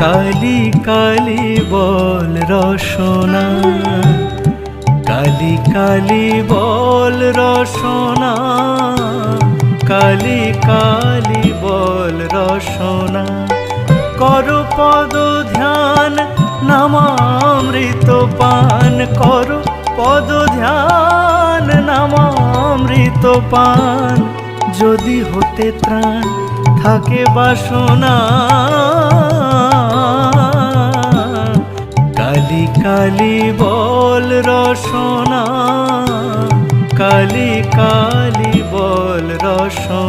কালি কালি বল রসনা, কালি কালি বল রসনা, কালি কালি বল রসনা। কর পদ ধ্যান নামামৃত পান, কর পদ ধ্যান নামামৃত পান। যদি হতে ত্রাণ থাকে বাসনা, কালি কালি বল রসনা, কালি কালি বল রসনা।